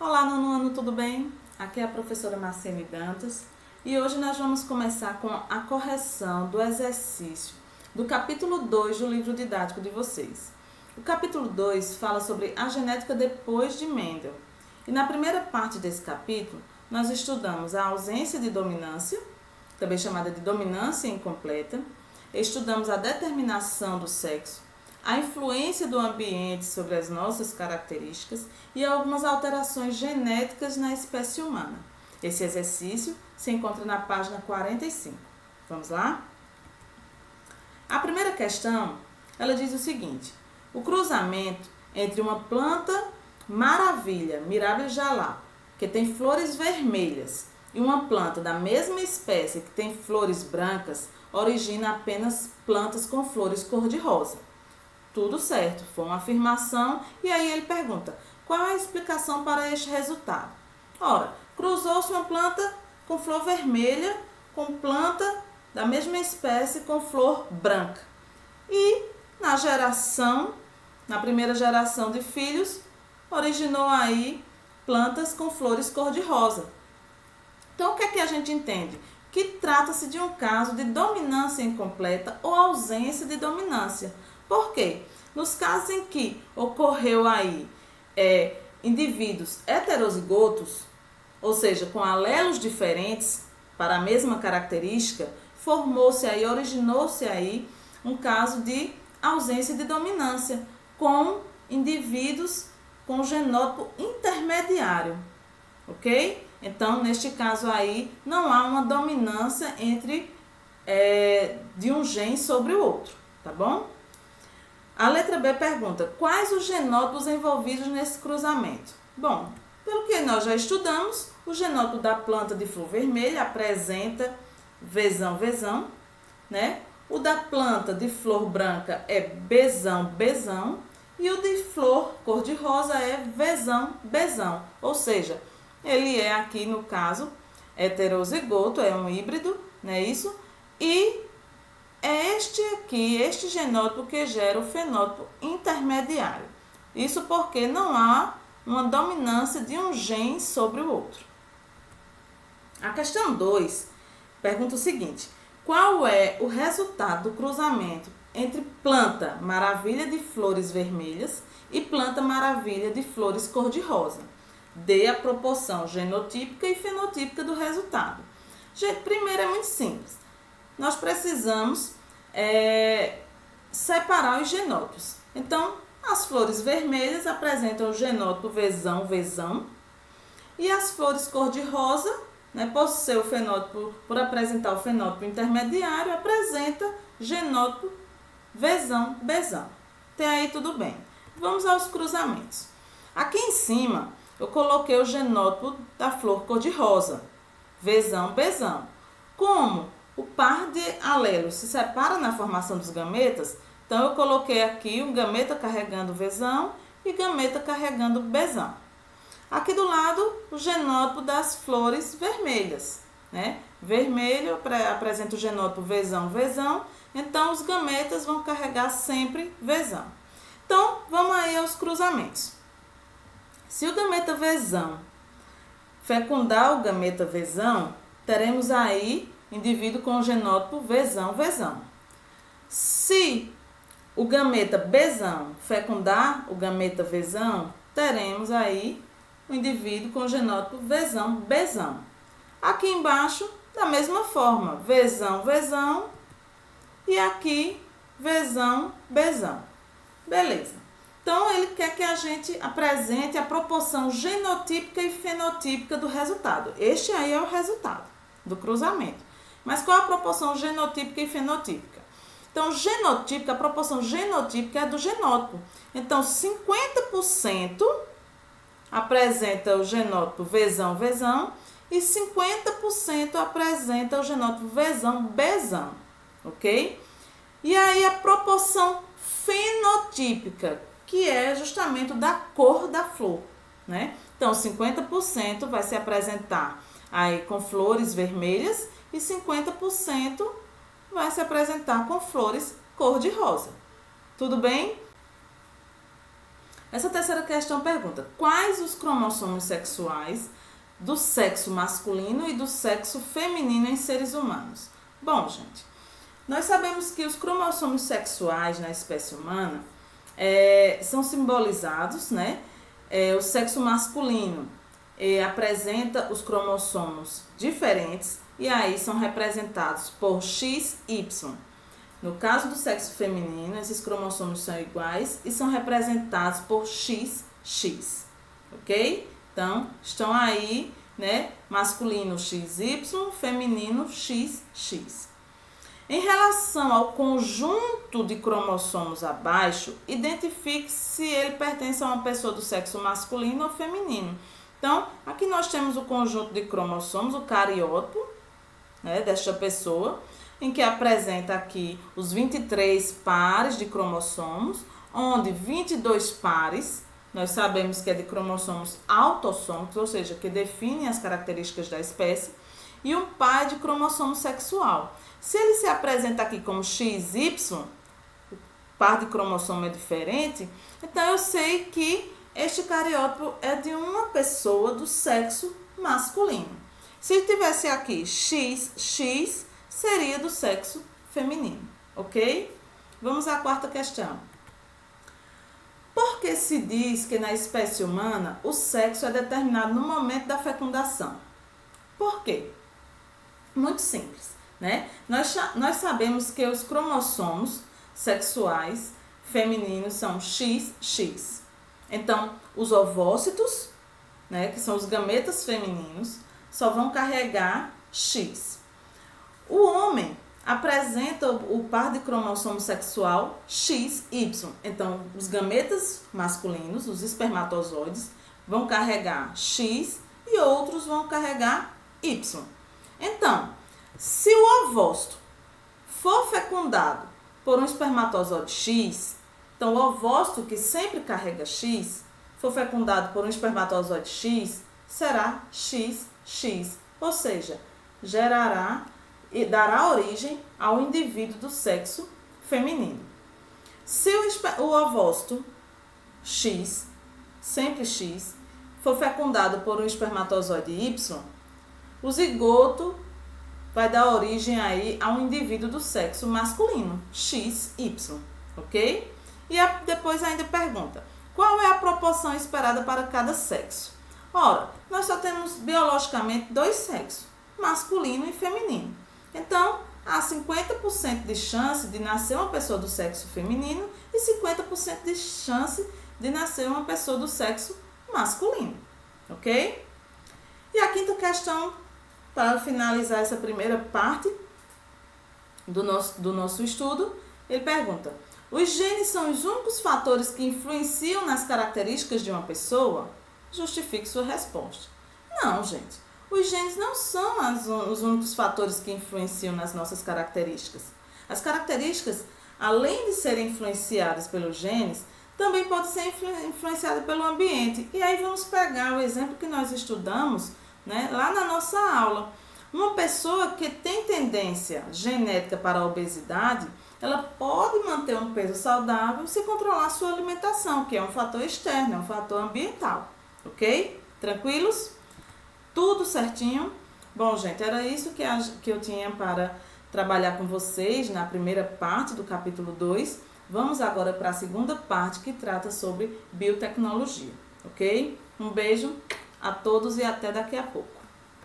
Olá, nono ano, tudo bem? Aqui é a professora Marciane Dantas e hoje nós vamos começar com a correção do exercício do capítulo 2 do livro didático de vocês. O capítulo 2 fala sobre a genética depois de Mendel. E na primeira parte desse capítulo, nós estudamos a ausência de dominância, também chamada de dominância incompleta, estudamos a determinação do sexo, a influência do ambiente sobre as nossas características e algumas alterações genéticas na espécie humana. Esse exercício se encontra na página 45. Vamos lá? A primeira questão, ela diz o seguinte: o cruzamento entre uma planta maravilha, Mirabilis jalá, que tem flores vermelhas, e uma planta da mesma espécie que tem flores brancas, origina apenas plantas com flores cor-de-rosa. Tudo certo, foi uma afirmação, e aí ele pergunta, qual é a explicação para este resultado? Ora, cruzou-se uma planta com flor vermelha com planta da mesma espécie com flor branca. E na primeira geração de filhos, originou aí plantas com flores cor-de-rosa. Então, o que é que a gente entende? Que trata-se de um caso de dominância incompleta ou ausência de dominância. Por quê? Nos casos em que ocorreu aí indivíduos heterozigotos, ou seja, com alelos diferentes para a mesma característica, originou-se aí um caso de ausência de dominância com indivíduos com genótipo intermediário, ok? Então, neste caso aí, não há uma dominância de um gene sobre o outro, tá bom? A letra B pergunta, quais os genótipos envolvidos nesse cruzamento? Bom, pelo que nós já estudamos, o genótipo da planta de flor vermelha apresenta vezão, né? O da planta de flor branca é bezão, e o de flor cor-de-rosa é vezão. Ou seja, ele é aqui no caso heterozigoto, é um híbrido, não é isso? E é este genótipo que gera o fenótipo intermediário. Isso porque não há uma dominância de um gene sobre o outro. A questão 2 pergunta o seguinte: qual é o resultado do cruzamento entre planta maravilha de flores vermelhas e planta maravilha de flores cor-de-rosa? Dê a proporção genotípica e fenotípica do resultado. Primeiro é muito simples. Nós precisamos separar os genótipos. Então, as flores vermelhas apresentam o genótipo vezão, e as flores cor-de-rosa, né, por apresentar o fenótipo intermediário, apresenta genótipo vezão. Até aí tudo bem. Vamos aos cruzamentos. Aqui em cima, eu coloquei o genótipo da flor cor-de-rosa, vezão. Como o par de alelos se separa na formação dos gametas, então eu coloquei aqui um gameta carregando vezão e gameta carregando bezão. Aqui do lado, o genótipo das flores vermelhas, né? Vermelho apresenta o genótipo vezão, então os gametas vão carregar sempre vezão. Então, vamos aí aos cruzamentos. Se o gameta vezão fecundar o gameta vezão, teremos aí indivíduo com o genótipo vezão. Se o gameta bezão fecundar o gameta vezão, teremos aí um indivíduo com o genótipo bezão. Aqui embaixo, da mesma forma, vezão e aqui bezão. Beleza. Então, ele quer que a gente apresente a proporção genotípica e fenotípica do resultado. Este aí é o resultado do cruzamento. Mas qual a proporção genotípica e fenotípica? Então, a proporção genotípica é do genótipo. Então, 50% apresenta o genótipo vezão e 50% apresenta o genótipo bezão, ok? E aí, a proporção fenotípica, que é justamente da cor da flor, né? Então, 50% vai se apresentar aí com flores vermelhas e 50% vai se apresentar com flores cor-de-rosa. Tudo bem? Essa terceira questão pergunta: quais os cromossomos sexuais do sexo masculino e do sexo feminino em seres humanos? Bom, gente, nós sabemos que os cromossomos sexuais na espécie humana são simbolizados, né? O sexo masculino apresenta os cromossomos diferentes e aí são representados por XY. No caso do sexo feminino, esses cromossomos são iguais e são representados por XX, ok? Então, estão aí, né? Masculino XY, feminino XX. Em relação ao conjunto de cromossomos abaixo, identifique se ele pertence a uma pessoa do sexo masculino ou feminino. Então, aqui nós temos o conjunto de cromossomos, o cariótipo, né, desta pessoa, em que apresenta aqui os 23 pares de cromossomos, onde 22 pares, nós sabemos que é de cromossomos autossômicos, ou seja, que definem as características da espécie, e um par de cromossomo sexual. Se ele se apresenta aqui como XY, o par de cromossomo é diferente, então eu sei que este cariótipo é de uma pessoa do sexo masculino. Se tivesse aqui XX, seria do sexo feminino, ok? Vamos à quarta questão. Por que se diz que na espécie humana o sexo é determinado no momento da fecundação? Por quê? Muito simples, né? Nós sabemos que os cromossomos sexuais femininos são XX. Então, os ovócitos, né, que são os gametas femininos, só vão carregar X. O homem apresenta o par de cromossomo sexual XY. Então, os gametas masculinos, os espermatozoides, vão carregar X e outros vão carregar Y. Então, se o ovócito for fecundado por um espermatozoide X, então o ovócito que sempre carrega X, for fecundado por um espermatozoide X, será XX, ou seja, gerará e dará origem ao indivíduo do sexo feminino. Se o ovócito X, sempre X, for fecundado por um espermatozoide Y, o zigoto vai dar origem aí a um indivíduo do sexo masculino, XY, ok? E depois ainda pergunta, qual é a proporção esperada para cada sexo? Ora, nós só temos biologicamente dois sexos, masculino e feminino. Então, há 50% de chance de nascer uma pessoa do sexo feminino e 50% de chance de nascer uma pessoa do sexo masculino, ok? E a quinta questão, para finalizar essa primeira parte do nosso estudo, ele pergunta, os genes são os únicos fatores que influenciam nas características de uma pessoa? Justifique sua resposta. Não, gente. Os genes não são os únicos fatores que influenciam nas nossas características. As características, além de serem influenciadas pelos genes, também podem ser influenciadas pelo ambiente. E aí vamos pegar o exemplo que nós estudamos, né, lá na nossa aula. Uma pessoa que tem tendência genética para a obesidade, ela pode manter um peso saudável se controlar a sua alimentação, que é um fator externo, é um fator ambiental. Ok? Tranquilos? Tudo certinho? Bom, gente, era isso que eu tinha para trabalhar com vocês na primeira parte do capítulo 2. Vamos agora para a segunda parte que trata sobre biotecnologia, ok? Um beijo a todos e até daqui a pouco.